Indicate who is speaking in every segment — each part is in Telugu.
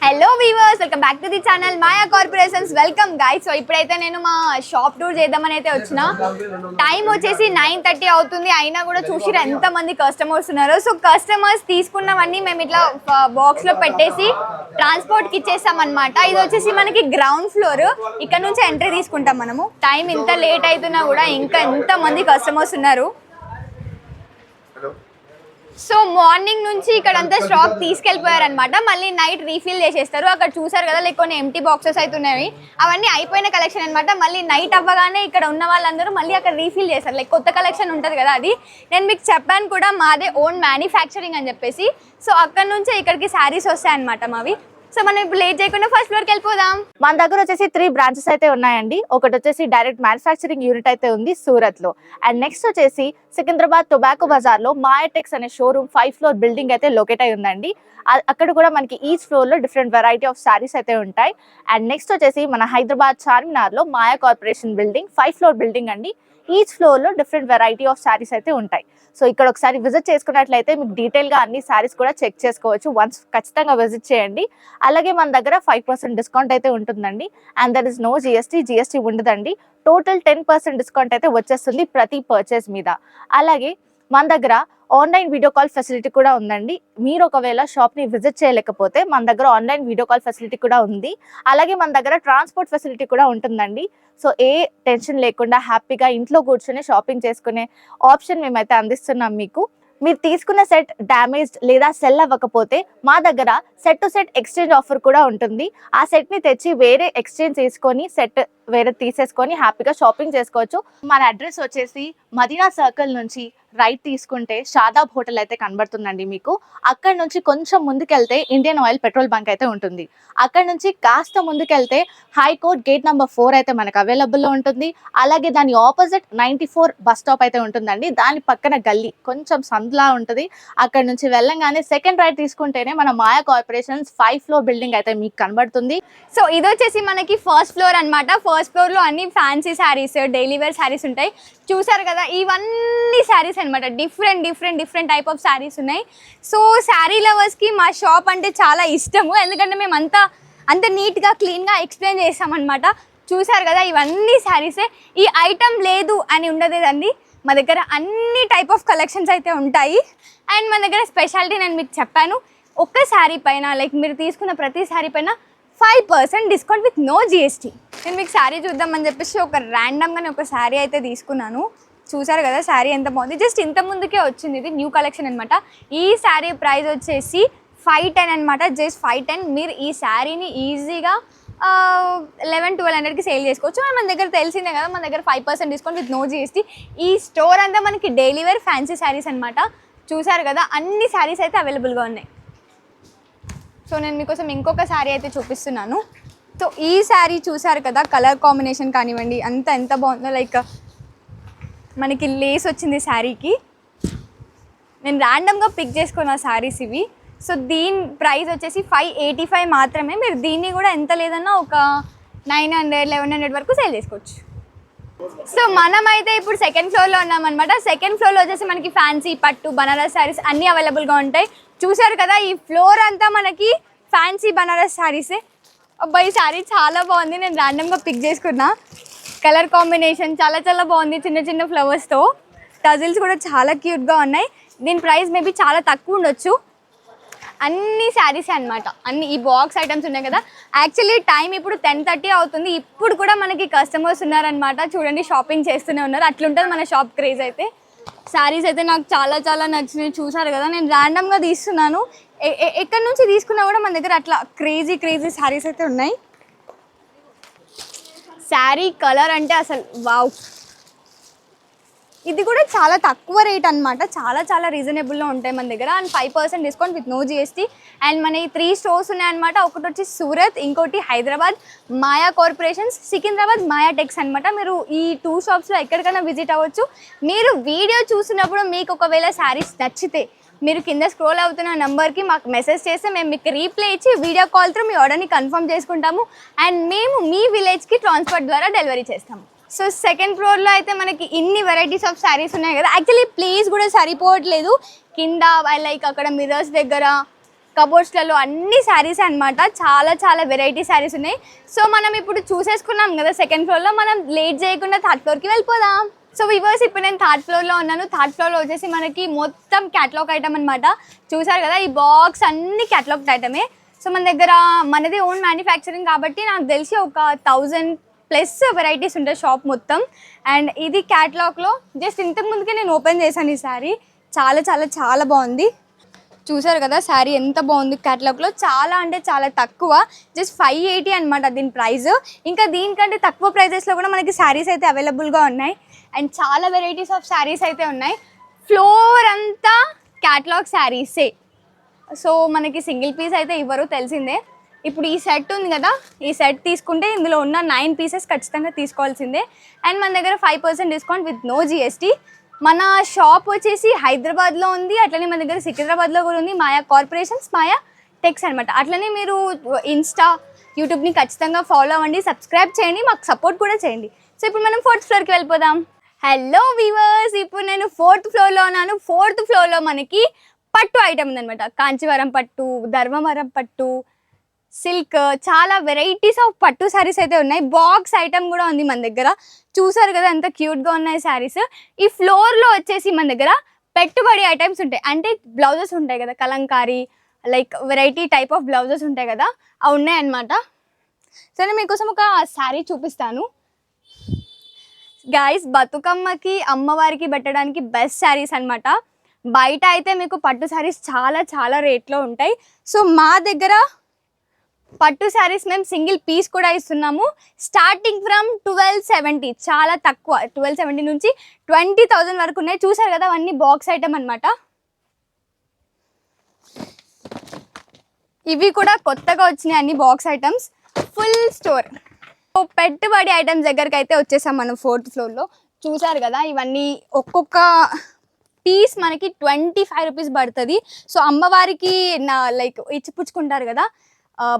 Speaker 1: Hello weavers, welcome back to the channel Maya corporations. Welcome guys. So ఇప్పుడైతే నేను మా షాప్ టూర్ చేద్దామని అయితే వచ్చిన. టైం వచ్చేసి 9:30 అవుతుంది. అయినా కూడా చూసిరా ఎంతమంది కస్టమర్స్ ఉన్నారు. సో కస్టమర్స్ తీసుకున్నవన్నీ మేము ఇట్లా బాక్స్లో పెట్టేసి ట్రాన్స్పోర్ట్కి ఇచ్చేస్తాం అనమాట. ఇది వచ్చేసి మనకి గ్రౌండ్ ఫ్లోర్. ఇక్కడ నుంచి ఎంట్రీ తీసుకుంటాం మనము. టైం ఇంత లేట్ అవుతున్నా కూడా ఇంకా ఎంతమంది కస్టమర్స్ ఉన్నారు. సో మార్నింగ్ నుంచి ఇక్కడంతా స్టాక్ తీసుకెళ్ళిపోయారనమాట. మళ్ళీ నైట్ రీఫిల్ చేసేస్తారు. అక్కడ చూసారు కదా, లైక్ కొన్ని ఎంటీ బాక్సెస్ అయితే ఉన్నాయి. అవన్నీ అయిపోయిన కలెక్షన్ అనమాట. మళ్ళీ నైట్ అవ్వగానే ఇక్కడ ఉన్న వాళ్ళందరూ మళ్ళీ అక్కడ రీఫిల్ చేస్తారు. లైక్ కొత్త కలెక్షన్ ఉంటుంది కదా, అది నేను మీకు చెప్పాను కూడా, మాదే ఓన్ మ్యానుఫ్యాక్చరింగ్ అని చెప్పేసి. సో అక్కడ నుంచే ఇక్కడికి శారీస్ వస్తాయన్నమాట మావి. సో మనం ఇప్పుడు లేట్ చేయకుండా ఫస్ట్ ఫ్లోర్కి వెళ్ళిపోదాం.
Speaker 2: మన దగ్గర వచ్చేసి 3 బ్రాంచెస్ అయితే ఉన్నాయండి. ఒకటి వచ్చేసి డైరెక్ట్ మ్యానుఫ్యాక్చరింగ్ యూనిట్ అయితే ఉంది సూరత్ లో. అండ్ నెక్స్ట్ వచ్చేసి సికింద్రాబాద్ టొబాకో బజార్ లో మాయాటెక్స్ అనే షోరూమ్ 5th ఫ్లోర్ బిల్డింగ్ అయితే లొకేట్ అయి ఉందండి. అక్కడ కూడా మనకి ఈచ్ ఫ్లోర్ లో డిఫరెంట్ వెరైటీ ఆఫ్ సారీస్ అయితే ఉంటాయి. అండ్ నెక్స్ట్ వచ్చేసి మన హైదరాబాద్ చార్మినార్ లో Maya corporation building 5th floor building అండి. ఈచ్ ఫ్లోర్ లో డిఫరెంట్ వెరైటీ ఆఫ్ సారీస్ అయితే ఉంటాయి. సో ఇక్కడ ఒకసారి విజిట్ చేసుకున్నట్లయితే మీకు డీటెయిల్ గా అన్ని సారీస్ కూడా చెక్ చేసుకోవచ్చు. వన్స్ ఖచ్చితంగా విజిట్ చేయండి. అలాగే మన దగ్గర 5% డిస్కౌంట్ అయితే ఉంటుందండి. And there is no GST ఉండదండి. టోటల్ 10% డిస్కౌంట్ అయితే వచ్చేస్తుంది ప్రతి పర్చేస్ మీద. అలాగే మన దగ్గర ఆన్లైన్ వీడియో కాల్ ఫెసిలిటీ కూడా ఉందండి. మీరు ఒకవేళ షాప్ని విజిట్ చేయలేకపోతే మన దగ్గర ఆన్లైన్ వీడియో కాల్ ఫెసిలిటీ కూడా ఉంది. అలాగే మన దగ్గర ట్రాన్స్పోర్ట్ ఫెసిలిటీ కూడా ఉంటుందండి. సో ఏ టెన్షన్ లేకుండా హ్యాపీగా ఇంట్లో కూర్చొని షాపింగ్ చేసుకునే ఆప్షన్ మేమైతే అందిస్తున్నాం మీకు. మీరు తీసుకున్న సెట్ డ్యామేజ్డ్ లేదా సెల్ అవ్వకపోతే మా దగ్గర set to set exchange offer కూడా ఉంటుంది. ఆ సెట్ని తెచ్చి వేరే ఎక్స్చేంజ్ చేసుకొని సెట్ వేరే తీసేసుకొని హ్యాపీగా షాపింగ్ చేసుకోవచ్చు. మన అడ్రస్ వచ్చేసి మదీనా సర్కిల్ నుంచి రైట్ తీసుకుంటే షాదాబ్ హోటల్ అయితే కనబడుతుందండి మీకు. అక్కడ నుంచి కొంచెం ముందుకెళ్తే ఇండియన్ ఆయిల్ పెట్రోల్ బంక్ అయితే ఉంటుంది. అక్కడ నుంచి కాస్త ముందుకెళ్తే హైకోర్ట్ గేట్ నెంబర్ 4 అయితే మనకు అవైలబుల్లో ఉంటుంది. అలాగే దాని ఆపోజిట్ 94 బస్ స్టాప్ అయితే ఉంటుందండి. దాని పక్కన గల్లీ కొంచెం సందులా ఉంటుంది. అక్కడ నుంచి వెళ్ళంగానే సెకండ్ రైట్ తీసుకుంటేనే మన మాయా కార్పొరేషన్స్ 5th ఫ్లోర్ బిల్డింగ్ అయితే మీకు కనబడుతుంది.
Speaker 1: సో ఇది వచ్చేసి మనకి ఫస్ట్ ఫ్లోర్ అనమాట. ఫస్ట్ ఫ్లోర్ లో అన్ని fancy saris, daily wear saris ఉంటాయి. చూసారు కదా, ఇవన్నీ శారీస్ అనమాట. డిఫరెంట్ టైప్ ఆఫ్ శారీస్ ఉన్నాయి. సో శారీ లవర్స్కి మా షాప్ అంటే చాలా ఇష్టము. ఎందుకంటే మేము అంత నీట్గా క్లీన్గా ఎక్స్ప్లెయిన్ చేస్తామన్నమాట. చూసారు కదా, ఇవన్నీ శారీసే. ఈ ఐటమ్ లేదు అని ఉండదేదండి. మా దగ్గర అన్ని టైప్ ఆఫ్ కలెక్షన్స్ అయితే ఉంటాయి. అండ్ మన దగ్గర స్పెషాలిటీ నేను మీకు చెప్పాను, ఒక్క శారీ పైన లైక్ మీరు తీసుకున్న ప్రతి శారీ పైన 5% డిస్కౌంట్ విత్ నో జిఎస్టీ. నేను మీకు శారీ చూద్దామని చెప్పేసి ర్యాండమ్గానే ఒక శారీ అయితే తీసుకున్నాను. చూసారు కదా శారీ ఎంత బాగుంది. జస్ట్ ఇంత ముందుకే వచ్చింది, ఇది న్యూ కలెక్షన్ అనమాట. ఈ శారీ ప్రైస్ వచ్చేసి 510 అనమాట. జస్ట్ 510. మీరు ఈ శారీని ఈజీగా 1100-1200కి సేల్ చేసుకోవచ్చు. మన దగ్గర తెలిసిందే కదా, మన దగ్గర 5% డిస్కౌంట్ విత్ నో జిఎస్టీ. ఈ స్టోర్ అంతా మనకి డైలీ వేర్ ఫ్యాన్సీ శారీస్ అనమాట. చూసారు కదా, అన్ని శారీస్ అయితే అవైలబుల్గా ఉన్నాయి. సో నేను మీకోసం ఇంకొక శారీ అయితే చూపిస్తున్నాను. సో ఈ శారీ చూసారు కదా, కలర్ కాంబినేషన్ కానివ్వండి ఎంత బాగుందో. లైక్ మనకి లేస్ వచ్చింది శారీకి. నేను ర్యాండమ్గా పిక్ చేసుకున్న శారీస్ ఇవి. సో దీని ప్రైస్ వచ్చేసి 585 మాత్రమే. మీరు దీన్ని కూడా ఎంత లేదన్నా ఒక 900-1100 వరకు సేల్ చేసుకోవచ్చు. సో మనమైతే ఇప్పుడు సెకండ్ ఫ్లోర్లో ఉన్నామన్నమాట. సెకండ్ ఫ్లోర్లో వచ్చేసి మనకి ఫ్యాన్సీ, పట్టు, బనారస్ శారీస్ అన్నీ అవైలబుల్గా ఉంటాయి. చూసారు కదా, ఈ ఫ్లోర్ అంతా మనకి ఫ్యాన్సీ బనారస్ శారీసే. అబ్బాయి శారీ చాలా బాగుంది. నేను ర్యాండమ్గా పిక్ చేసుకున్నా. కలర్ కాంబినేషన్ చాలా బాగుంది. చిన్న ఫ్లవర్స్తో టజిల్స్ కూడా చాలా క్యూట్గా ఉన్నాయి. దీని ప్రైస్ మేబీ చాలా తక్కువ ఉండొచ్చు. అన్ని శారీసే అనమాట. అన్ని ఈ బాక్స్ ఐటమ్స్ ఉన్నాయి కదా. యాక్చువల్లీ టైం ఇప్పుడు 10:30 అవుతుంది. ఇప్పుడు కూడా మనకి కస్టమర్స్ ఉన్నారనమాట. చూడండి, షాపింగ్ చేస్తూనే ఉన్నారు. అట్లుంటుంది మన షాప్ క్రేజ్ అయితే. శారీస్ అయితే నాకు చాలా నచ్చినాయి. చూసారు కదా, నేను ర్యాండమ్గా తీస్తున్నాను. ఎక్కడి నుంచి తీసుకున్నా కూడా మన దగ్గర అట్లా క్రేజీ శారీస్ అయితే ఉన్నాయి. శారీ కలర్ అంటే అసలు వావ్. ఇది కూడా చాలా తక్కువ రేట్ అనమాట. చాలా రీజనబుల్లో ఉంటాయి మన దగ్గర. And 5% discount with no GST. And మన ఈ 3 స్టోర్స్ ఉన్నాయన్నమాట. ఒకటి వచ్చి సూరత్, ఇంకోటి హైదరాబాద్ మాయా కార్పొరేషన్స్, సికింద్రాబాద్ మాయా టెక్స్ అనమాట. మీరు ఈ 2 షాప్స్లో ఎక్కడికైనా విజిట్ అవ్వచ్చు. మీరు వీడియో చూసినప్పుడు మీకు ఒకవేళ శారీస్ నచ్చితే మీరు కింద స్క్రోల్ అవుతున్న నెంబర్కి మాకు మెసేజ్ చేస్తే మేము మీకు రీప్లై ఇచ్చి వీడియో కాల్ త్రూ మీ ఆర్డర్ని కన్ఫర్మ్ చేసుకుంటాము. అండ్ మేము మీ విలేజ్కి ట్రాన్స్పోర్ట్ ద్వారా డెలివరీ చేస్తాము. సో సెకండ్ ఫ్లోర్లో అయితే మనకి ఇన్ని వెరైటీస్ ఆఫ్ శారీస్ ఉన్నాయి కదా. యాక్చువల్లీ ప్లేస్ కూడా సరిపోవట్లేదు. కింద లైక్ అక్కడ మిర్రర్స్ దగ్గర కబోర్డ్స్లలో అన్ని శారీస్ అన్నమాట. చాలా చాలా వెరైటీ శారీస్ ఉన్నాయి. సో మనం ఇప్పుడు చూసేసుకున్నాం కదా సెకండ్ ఫ్లోర్లో, మనం లేట్ చేయకుండా థర్డ్ ఫ్లోర్కి వెళ్ళిపోదాం. సో వివర్స్, ఇప్పుడు నేను థర్డ్ ఫ్లోర్లో ఉన్నాను. థర్డ్ ఫ్లోర్లో వచ్చేసి మనకి మొత్తం క్యాటలాగ్ ఐటమ్ అనమాట. చూసారు కదా, ఈ బాక్స్ అన్ని క్యాటలాగ్ ఐటమే. సో మన దగ్గర మనది ఓన్ మ్యానుఫ్యాక్చరింగ్ కాబట్టి నాకు తెలిసి ఒక 1000+ వెరైటీస్ ఉంటాయి షాప్ మొత్తం. అండ్ ఇది క్యాటలాగ్లో జస్ట్ ఇంతకు ముందుకే నేను ఓపెన్ చేశాను ఈ శారీ. చాలా చాలా చాలా బాగుంది. చూసారు కదా శారీ ఎంత బాగుంది. క్యాటలాగ్లో చాలా అంటే చాలా తక్కువ, జస్ట్ 580 అనమాట దీని ప్రైస్. ఇంకా దీనికంటే తక్కువ ప్రైజెస్లో కూడా మనకి శారీస్ అయితే అవైలబుల్గా ఉన్నాయి. అండ్ చాలా వెరైటీస్ ఆఫ్ శారీస్ అయితే ఉన్నాయి. ఫ్లోర్ అంతా క్యాటలాగ్ శారీసే. సో మనకి సింగిల్ పీస్ అయితే ఇవ్వరు, తెలిసిందే. ఇప్పుడు ఈ సెట్ ఉంది కదా, ఈ సెట్ తీసుకుంటే ఇందులో ఉన్న 9 పీసెస్ ఖచ్చితంగా తీసుకోవాల్సిందే. అండ్ మన దగ్గర 5% డిస్కౌంట్ విత్ నో GST. మన షాప్ వచ్చేసి హైదరాబాద్లో ఉంది, అట్లనే మన దగ్గర సికింద్రాబాద్లో కూడా ఉంది. మాయా కార్పొరేషన్స్, మాయా టెక్స్ అనమాట. అట్లనే మీరు ఇన్స్టా, యూట్యూబ్ని ఖచ్చితంగా ఫాలో అవ్వండి, సబ్స్క్రైబ్ చేయండి, మాకు సపోర్ట్ కూడా చేయండి. సో ఇప్పుడు మనం 4th ఫ్లోర్కి వెళ్ళిపోదాం. హలో వీవర్స్, ఇప్పుడు నేను 4th ఫ్లోర్లో ఉన్నాను. 4th ఫ్లోర్లో మనకి పట్టు ఐటమ్ ఉందనమాట. కాంచీవరం పట్టు, ధర్మవరం పట్టు, సిల్క్, చాలా వెరైటీస్ ఆఫ్ పట్టు శారీస్ అయితే ఉన్నాయి. బాక్స్ ఐటమ్ కూడా ఉంది మన దగ్గర. చూసారు కదా ఎంత క్యూట్గా ఉన్నాయి శారీస్. ఈ ఫ్లోర్లో వచ్చేసి మన దగ్గర పెట్టుబడి ఐటమ్స్ ఉంటాయి. అంటే బ్లౌజెస్ ఉంటాయి కదా, Kalamkari like variety type of blouses ఉంటాయి కదా, అవి ఉన్నాయన్నమాట. సరే మీకోసం ఒక శారీ చూపిస్తాను గైస్. బతుకమ్మకి అమ్మవారికి పెట్టడానికి బెస్ట్ శారీస్ అనమాట. బయట అయితే మీకు పట్టు శారీస్ చాలా చాలా రేట్లో ఉంటాయి. సో మా దగ్గర పట్టు శారీస్ మేము సింగిల్ పీస్ కూడా ఇస్తున్నాము. స్టార్టింగ్ ఫ్రమ్ 1270, చాలా తక్కువ, 1270 నుంచి 20,000 వరకు ఉన్నాయి. చూసారు కదా, అవన్నీ బాక్స్ ఐటమ్ అనమాట. ఇవి కూడా కొత్తగా వచ్చినాయి అన్ని బాక్స్ ఐటమ్స్, ఫుల్ స్టోర్. పెట్టుబడి ఐటమ్స్ దగ్గరికి అయితే వచ్చేసాం మనం 4th ఫ్లోర్లో. చూసారు కదా, ఇవన్నీ ఒక్కొక్క పీస్ మనకి 25 రూపీస్ పడుతుంది. సో అమ్మవారికి లైక్ ఇచ్చిపుచ్చుకుంటారు కదా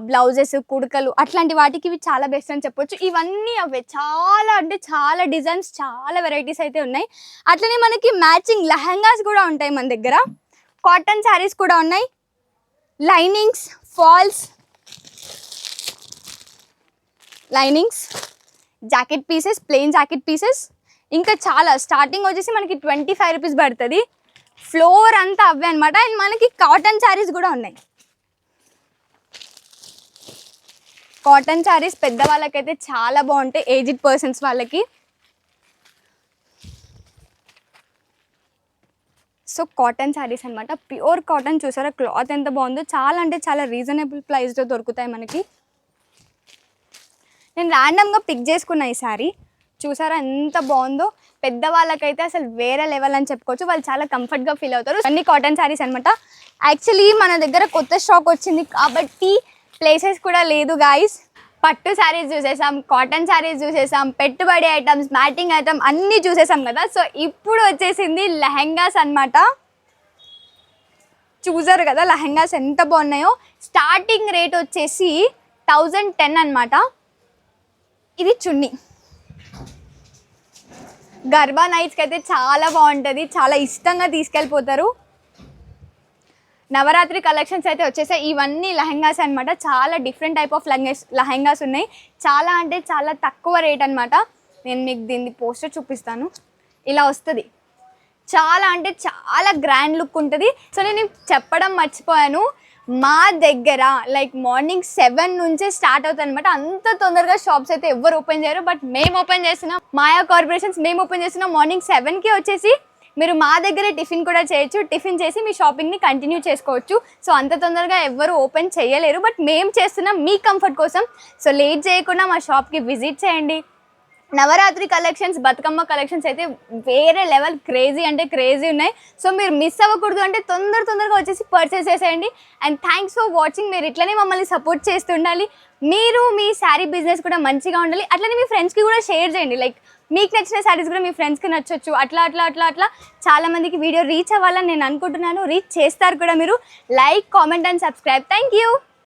Speaker 1: బ్లౌజెస్, కుడకలు, అట్లాంటి వాటికి ఇవి చాలా బెస్ట్ అని చెప్పొచ్చు. ఇవన్నీ అవే, చాలా అంటే చాలా డిజైన్స్, చాలా వెరైటీస్ అయితే ఉన్నాయి. అట్లనే మనకి మ్యాచింగ్ లెహంగాస్ కూడా ఉంటాయి మన దగ్గర. కాటన్ శారీస్ కూడా ఉన్నాయి, linings, falls, linings, jacket pieces, plain jacket pieces, ఇంకా చాలా. స్టార్టింగ్ వచ్చేసి మనకి 25 రూపీస్ పడుతుంది. ఫ్లోర్ అంతా అవే అనమాట. అండ్ మనకి కాటన్ శారీస్ కూడా ఉన్నాయి. కాటన్ శారీస్ పెద్దవాళ్ళకైతే చాలా బాగుంటాయి, ఏజ్డ్ పర్సన్స్ వాళ్ళకి. సో కాటన్ శారీస్ అనమాట, ప్యూర్ కాటన్. చూసారా క్లాత్ ఎంత బాగుందో, చాలా అంటే చాలా రీజనబుల్ ప్రైస్లో దొరుకుతాయి మనకి. నేను ర్యాండమ్గా పిక్ చేసుకున్నా ఈ శారీ. చూసారా ఎంత బాగుందో. పెద్దవాళ్ళకైతే అసలు వేరే లెవెల్ అని చెప్పుకోవచ్చు, వాళ్ళు చాలా కంఫర్ట్గా ఫీల్ అవుతారు. అన్ని కాటన్ శారీస్ అనమాట. యాక్చువల్లీ మన దగ్గర కొత్త స్టాక్ వచ్చింది కాబట్టి ప్లేసెస్ కూడా లేదు గాయస్. పట్టు శారీస్ చూసేసాం, కాటన్ శారీస్ చూసేసాం, పెట్టుబడి ఐటమ్స్, మ్యాటింగ్ ఐటమ్ అన్నీ చూసేసాం కదా. సో ఇప్పుడు వచ్చేసింది లెహెంగాస్ అనమాట. చూసారు కదా లెహెంగాస్ ఎంత బాగున్నాయో. స్టార్టింగ్ రేట్ వచ్చేసి 1010 అనమాట. ఇది చున్నీ. గర్బా నైట్స్కి అయితే చాలా బాగుంటుంది, చాలా ఇష్టంగా తీసుకెళ్ళిపోతారు. నవరాత్రి కలెక్షన్స్ అయితే వచ్చేసాయి. ఇవన్నీ లెహంగాస్ అనమాట. చాలా డిఫరెంట్ టైప్ ఆఫ్ లెహంగాస్ ఉన్నాయి. చాలా అంటే చాలా తక్కువ రేట్ అనమాట. నేను మీకు దీన్ని పోస్టర్ చూపిస్తాను. ఇలా వస్తుంది, చాలా అంటే చాలా గ్రాండ్ లుక్ ఉంటుంది. సో నేను చెప్పడం మర్చిపోయాను, మా దగ్గర లైక్ మార్నింగ్ 7 నుంచే స్టార్ట్ అవుతుంది అనమాట. అంత తొందరగా షాప్స్ అయితే ఎవరు ఓపెన్ చేయరు, బట్ మేము ఓపెన్ చేస్తున్నాం. మాయా కార్పొరేషన్స్ మేము ఓపెన్ చేస్తున్నాం. మార్నింగ్ 7కి వచ్చేసి మీరు మా దగ్గరే టిఫిన్ కూడా చేయొచ్చు. టిఫిన్ చేసి మీ షాపింగ్ని కంటిన్యూ చేసుకోవచ్చు. సో అంత తొందరగా ఎవరు ఓపెన్ చేయలేరు, బట్ మేము చేస్తున్నాం మీ కంఫర్ట్ కోసం. సో లేట్ చేయకుండా మా షాప్కి విజిట్ చేయండి. నవరాత్రి కలెక్షన్స్, బతుకమ్మ కలెక్షన్స్ అయితే వేరే లెవెల్, క్రేజీ అంటే క్రేజీ ఉన్నాయి. సో మీరు మిస్ అవ్వకూడదు అంటే తొందరగా వచ్చేసి పర్చేస్ చేసేయండి. And thanks for watching. మీరు ఇట్లనే మమ్మల్ని సపోర్ట్ చేస్తుండాలి. మీరు మీ శారీ బిజినెస్ కూడా మంచిగా ఉండాలి. అట్లనే మీ ఫ్రెండ్స్కి కూడా షేర్ చేయండి. లైక్ మీకు నచ్చిన శారీస్ కూడా మీ ఫ్రెండ్స్కి నచ్చొచ్చు. అట్లా చాలా మందికి వీడియో రీచ్ అవ్వాలని నేను అనుకుంటున్నాను. రీచ్ చేస్తారు కూడా మీరు. Like, comment and subscribe. Thank you.